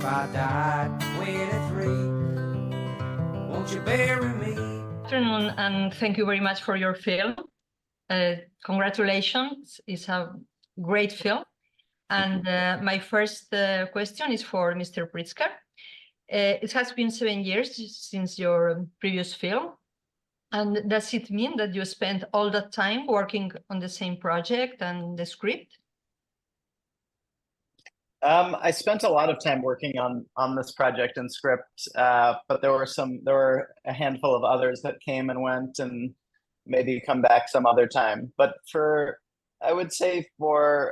I died 23, won't you bury me? Good afternoon, and thank you very much for your film. Congratulations, it's a great film. And my first question is for Mr. Pritzker. It has been 7 years since your previous film. And does it mean that you spent all that time working on the same project and the script? I spent a lot of time working on this project and script, but there were a handful of others that came and went and maybe come back some other time. But I would say before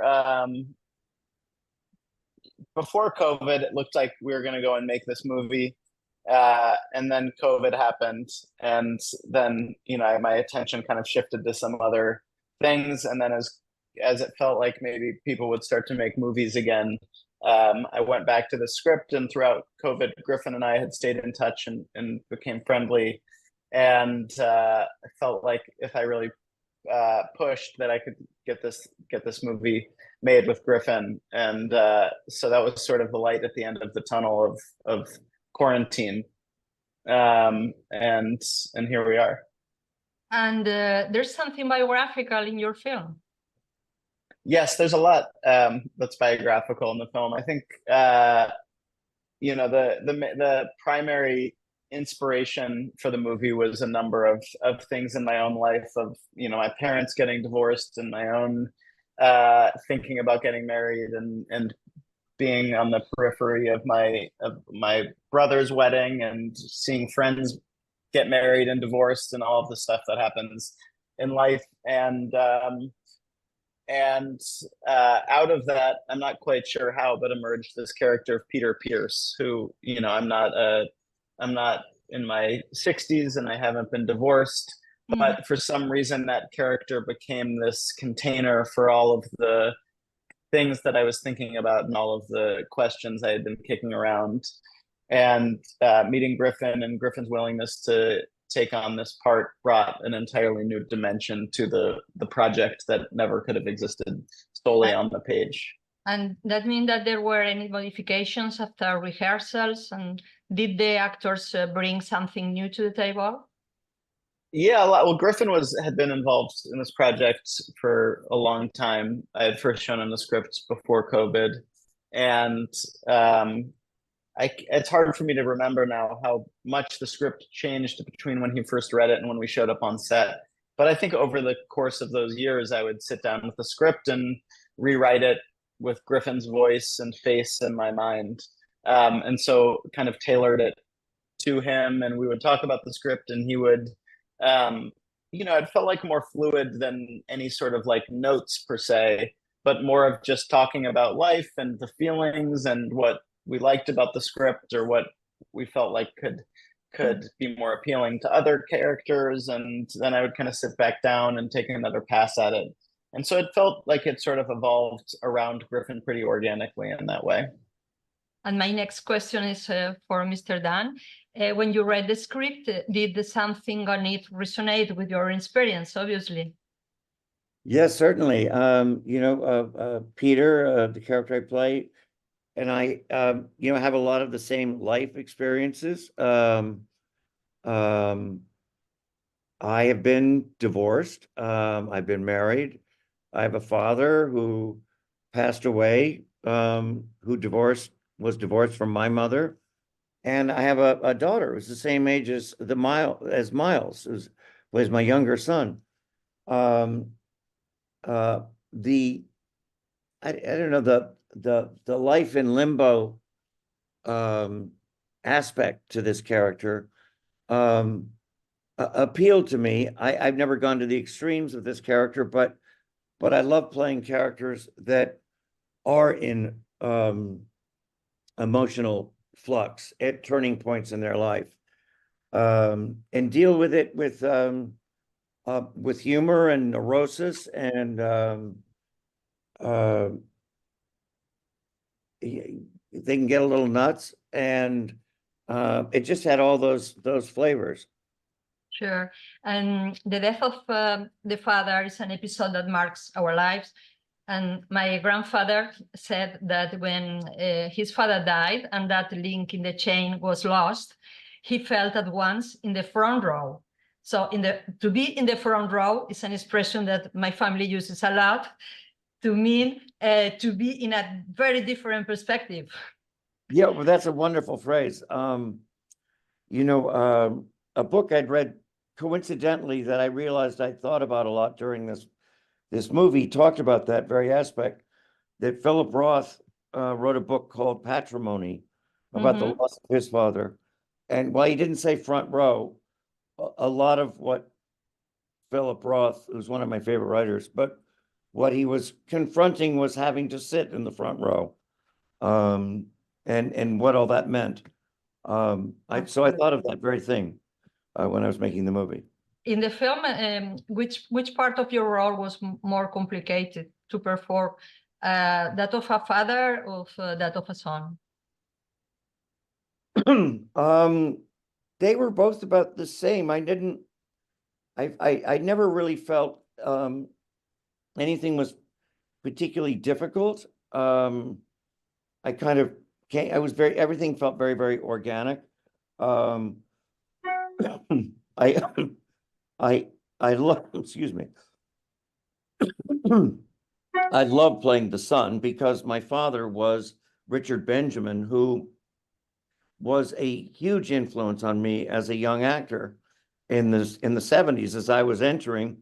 COVID, it looked like we were going to go and make this movie. And then COVID happened, and then my attention kind of shifted to some other things. And then as it felt like maybe people would start to make movies again, I went back to the script, and throughout COVID, Griffin and I had stayed in touch and became friendly. And I felt like if I really pushed, that I could get this movie made with Griffin. And so that was sort of the light at the end of the tunnel of quarantine. And here we are. And there's something biographical in your film. Yes, there's a lot that's biographical in the film. I think the primary inspiration for the movie was a number of things in my own life, of my parents getting divorced, and my own thinking about getting married, and being on the periphery of my brother's wedding, and seeing friends get married and divorced, and all of the stuff that happens in life. And out of that, I'm not quite sure how, but emerged this character of Pearce, who I'm not in my 60s, and I haven't been divorced, but for some reason that character became this container for all of the things that I was thinking about and all of the questions I had been kicking around. And meeting Griffin and Griffin's willingness to take on this part brought an entirely new dimension to the project that never could have existed solely on the page. And that means that there were any modifications after rehearsals, and did the actors bring something new to the table? Yeah, a lot. Well, Griffin had been involved in this project for a long time. I had first shown him the script before COVID, and it's hard for me to remember now how much the script changed between when he first read it and when we showed up on set. But I think over the course of those years, I would sit down with the script and rewrite it with Griffin's voice and face in my mind. And so kind of tailored it to him, and we would talk about the script, and he would, it felt like more fluid than any sort of like notes per se, but more of just talking about life and the feelings and what we liked about the script, or what we felt like could be more appealing to other characters. And then I would kind of sit back down and take another pass at it. And so it felt like it sort of evolved around Griffin pretty organically in that way. And my next question is for Mr. Dunne. When you read the script, did something on it resonate with your experience, obviously? Yes, certainly. Peter, the character I play, and I, have a lot of the same life experiences. I have been divorced. I've been married. I have a father who passed away, was divorced from my mother. And I have a daughter who's the same age as Miles, who was my younger son. I don't know, the life in limbo aspect to this character appealed to me. I've never gone to the extremes of this character, but I love playing characters that are in emotional flux at turning points in their life, and deal with it with humor and neurosis, and they can get a little nuts, and it just had all those flavors. Sure. And the death of the father is an episode that marks our lives. And my grandfather said that when his father died and that link in the chain was lost, he felt at once in the front row. So to be in the front row is an expression that my family uses a lot to mean to be in a very different perspective. Yeah, well, that's a wonderful phrase. You know, a book I'd read coincidentally that I realized I thought about a lot during this movie talked about that very aspect, that Philip Roth wrote a book called Patrimony about the loss of his father. And while he didn't say front row, a lot of what Philip Roth, who's one of my favorite writers, but what he was confronting was having to sit in the front row, and what all that meant. So I thought of that very thing when I was making the movie. In the film, which part of your role was more complicated to perform? That of a father or that of a son? They were both about the same. I never really felt anything was particularly difficult. I kind of everything felt very, very organic. I love, excuse me. I love playing the son because my father was Richard Benjamin, who was a huge influence on me as a young actor in the 70s as I was entering.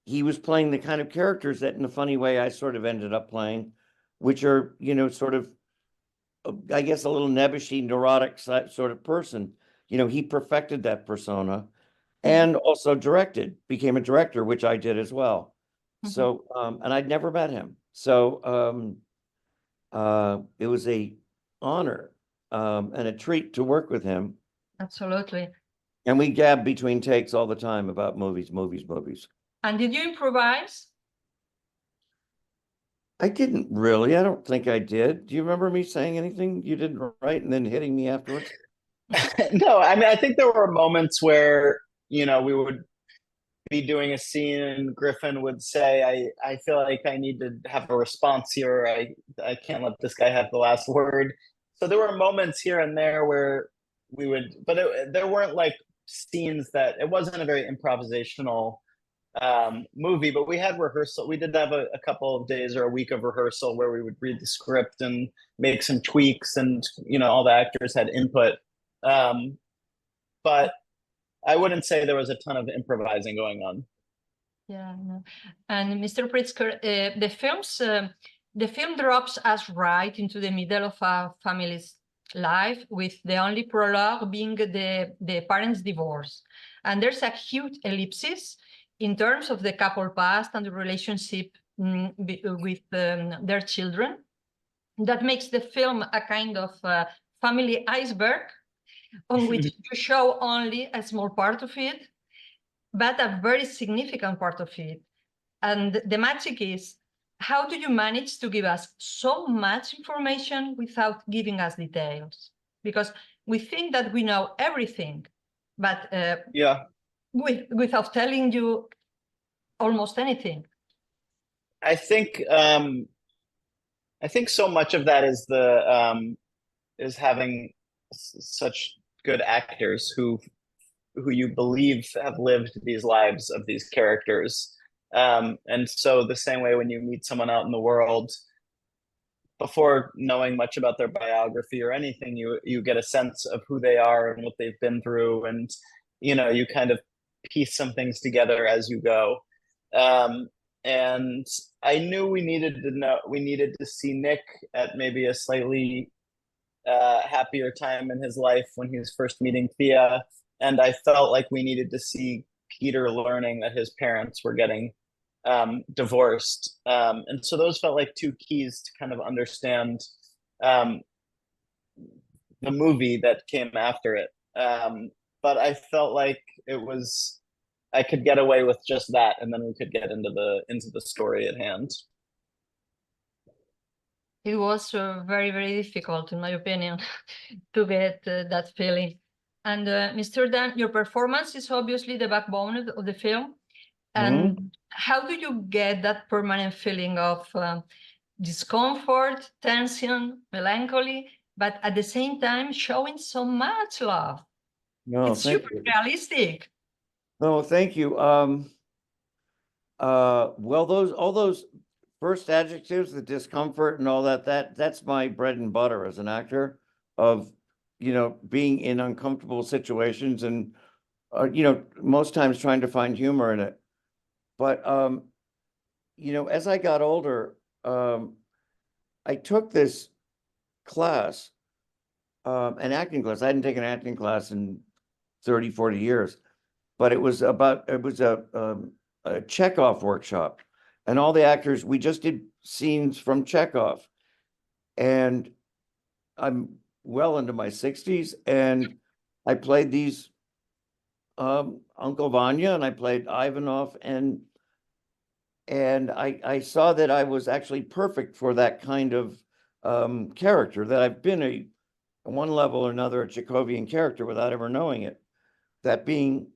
He was playing the kind of characters that in a funny way I sort of ended up playing, which are, you know, sort of, I guess, a little nebbishy, neurotic sort of person. You know, he perfected that persona and also became a director, which I did as well. So, and I'd never met him. So it was a honor and a treat to work with him. Absolutely. And we gab between takes all the time about movies. And did you improvise? I didn't really. I don't think I did. Do you remember me saying anything you didn't write and then hitting me afterwards? No, I mean, I think there were moments where, you know, we would be doing a scene and Griffin would say, I feel like I need to have a response here. I can't let this guy have the last word. So there were moments here and there where we would, but there weren't like scenes that, it wasn't a very improvisational movie, but we had rehearsal. We did have a couple of days or a week of rehearsal where we would read the script and make some tweaks, and, you know, all the actors had input. But I wouldn't say there was a ton of improvising going on. Yeah, no. And Mr. Pritzker, the film drops us right into the middle of a family's life, with the only prologue being the parents' divorce. And there's a huge ellipsis in terms of the couple past and the relationship with their children. That makes the film a kind of family iceberg on which you show only a small part of it, but a very significant part of it. And the magic is, how do you manage to give us so much information without giving us details? Because we think that we know everything, but without telling you almost anything. I think so much of that is is having such good actors who you believe have lived these lives of these characters. And so the same way when you meet someone out in the world, before knowing much about their biography or anything, you get a sense of who they are and what they've been through. And, you know, you kind of piece some things together as you go. And I knew we needed to see Nick at maybe a slightly happier time in his life when he was first meeting Thea. And I felt like we needed to see Peter learning that his parents were getting divorced. And so those felt like two keys to kind of understand the movie that came after it. But I felt like I could get away with just that, and then we could get into the story at hand. It was very, very difficult, in my opinion, to get that feeling. And Mr. Dunne, your performance is obviously the backbone of the film. And how do you get that permanent feeling of discomfort, tension, melancholy, but at the same time showing so much love? No, It's thank super you. realistic. No, thank you. Well, all those first adjectives, the discomfort and all that's my bread and butter as an actor, of, being in uncomfortable situations and, most times trying to find humor in it. But, as I got older, I took this class, an acting class. I hadn't taken an acting class in 30, 40 years, but it was a Chekhov workshop, and all the actors, we just did scenes from Chekhov. And I'm well into my 60s, and I played these Uncle Vanya, and I played Ivanov, and I saw that I was actually perfect for that kind of character, that I've been at one level or another a Chekhovian character without ever knowing it. That being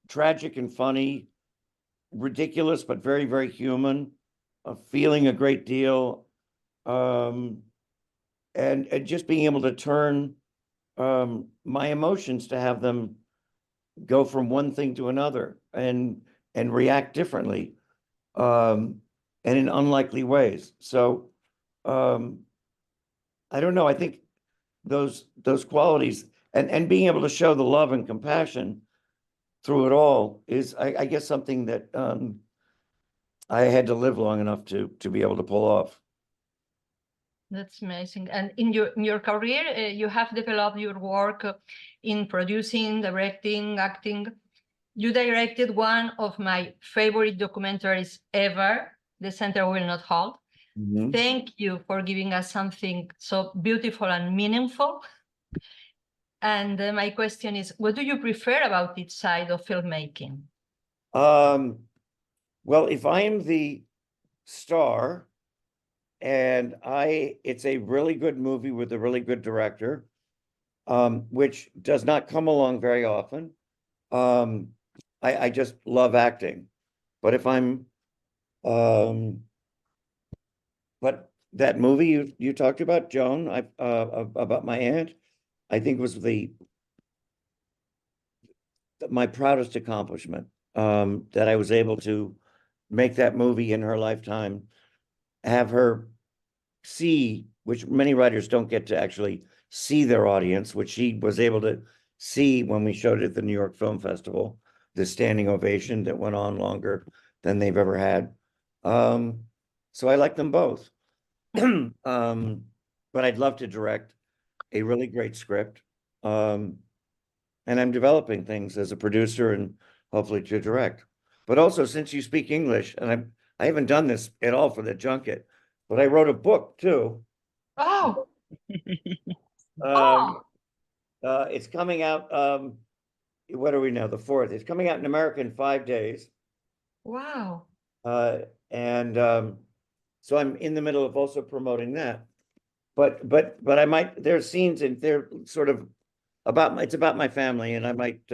tragic and funny, ridiculous, but very, very human, feeling a great deal, and just being able to turn my emotions to have them go from one thing to another and react differently, and in unlikely ways. So I don't know. I think those qualities and being able to show the love and compassion through it all is, I guess, something that I had to live long enough to be able to pull off. That's amazing. And in your career, you have developed your work in producing, directing, acting. You directed one of my favorite documentaries ever, The Center Will Not Hold. Mhm. Thank you for giving us something so beautiful and meaningful. And my question is, what do you prefer about each side of filmmaking? Well, if I am the star and it's a really good movie with a really good director, which does not come along very often, I just love acting. But if I'm, but that movie you talked about, Joan, about my aunt, I think was my proudest accomplishment, that I was able to make that movie in her lifetime, have her see, which many writers don't get to actually see their audience, which she was able to see when we showed it at the New York Film Festival, the standing ovation that went on longer than they've ever had. So I like them both. But I'd love to direct a really great script. And I'm developing things as a producer and hopefully to direct. But also, since you speak English, and I haven't done this at all for the junket, but I wrote a book too. Oh, oh, It's coming out, what are we now, the 4th? It's coming out in America in 5 days. wow. And so I'm in the middle of also promoting that. But I might, there's scenes and they're sort of it's about my family, and I might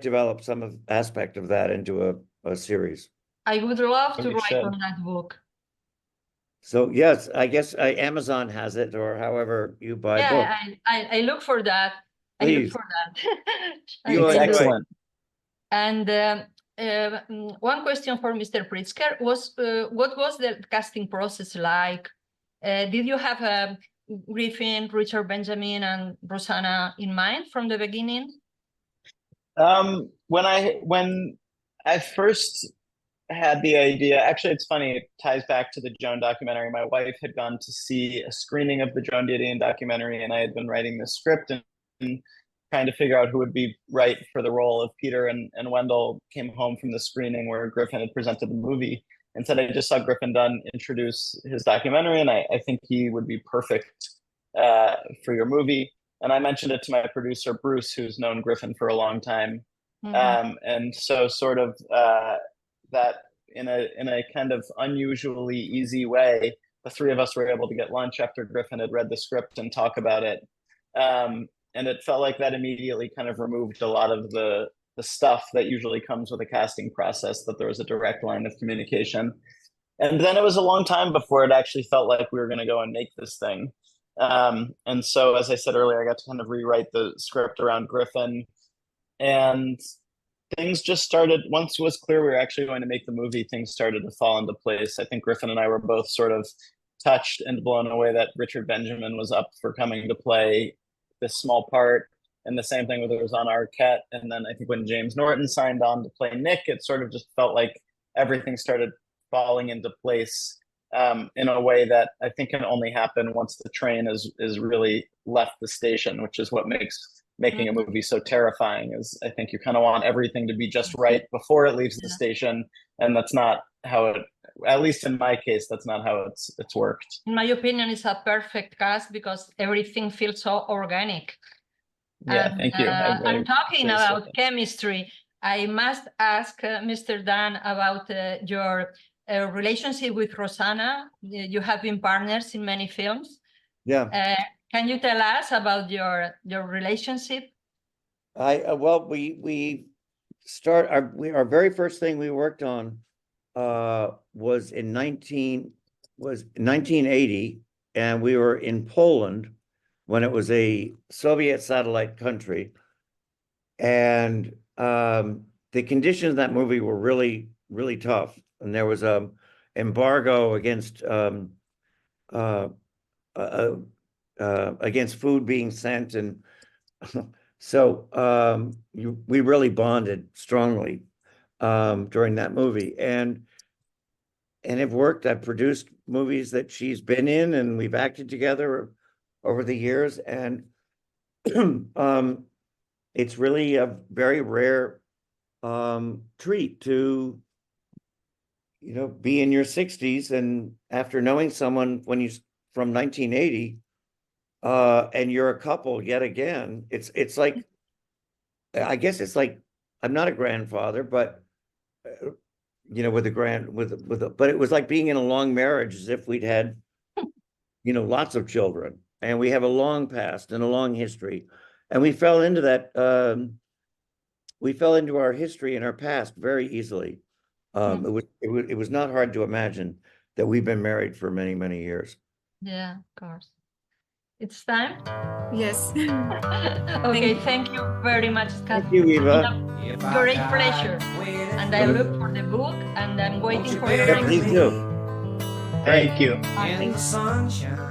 develop some aspect of that into a series. I would love to We write should. on that book. So yes, I guess Amazon has it, or however you buy books. Yeah, I look for that. I look Please. for that. You It's are excellent. And one question for Mr. Pritzker was, what was the casting process like? Did you have Griffin, Richard Benjamin, and Rosanna in mind from the beginning? When I first had the idea, actually, it's funny, it ties back to the Joan documentary. My wife had gone to see a screening of the Joan Didion documentary, and I had been writing the script and trying to figure out who would be right for the role of Peter. And Wendell came home from the screening where Griffin had presented the movie and said, I just saw Griffin Dunne introduce his documentary, and I think he would be perfect for your movie. And I mentioned it to my producer, Bruce, who's known Griffin for a long time. And so sort of that in a kind of unusually easy way, the three of us were able to get lunch after Griffin had read the script and talk about it. And it felt like that immediately kind of removed a lot of the the stuff that usually comes with a casting process, that there was a direct line of communication. And then it was a long time before it actually felt like we were going to go and make this thing. And so, as I said earlier, I got to kind of rewrite the script around Griffin, and things just started. Once it was clear we were actually going to make the movie, things started to fall into place. I think Griffin and I were both sort of touched and blown away that Richard Benjamin was up for coming to play this small part. And the same thing with Rosanna Arquette. And then I think when James Norton signed on to play Nick, it sort of just felt like everything started falling into place in a way that I think can only happen once the train is really left the station, which is what makes making a movie so terrifying. Is I think you kind of want everything to be just right before it leaves the station, and that's not how it, at least in my case, that's not how it's worked. In my opinion, it's a perfect cast because everything feels so organic. Yeah, And, thank you. I'm talking about so. chemistry. I must ask Mr. Dunne about your relationship with Rosanna. You have been partners in many films. Yeah. Can you tell us about your relationship? Well, we start our very first thing we worked on was in 1980, and we were in Poland when it was a Soviet satellite country, and the conditions of that movie were really, really tough, and there was a embargo against food being sent, and so we really bonded strongly during that movie, and it worked. I produced movies that she's been in, and we've acted together over the years, and it's really a very rare treat to, you know, be in your 60s and after knowing someone when you from 1980 and you're a couple yet again. It's like, I guess it's like, I'm not a grandfather, but you know, but it was like being in a long marriage, as if we'd had, you know, lots of children, and we have a long past and a long history, and we fell into that. We fell into our history and our past very easily. It was not hard to imagine that we've been married for many, many years. Yeah, of course. It's time. Yes. Okay, thank you very much, Scott. Thank you, Eva. Great pleasure. And I look for the book, and I'm waiting for your Yeah, next please video. do. Thank you. In the sunshine.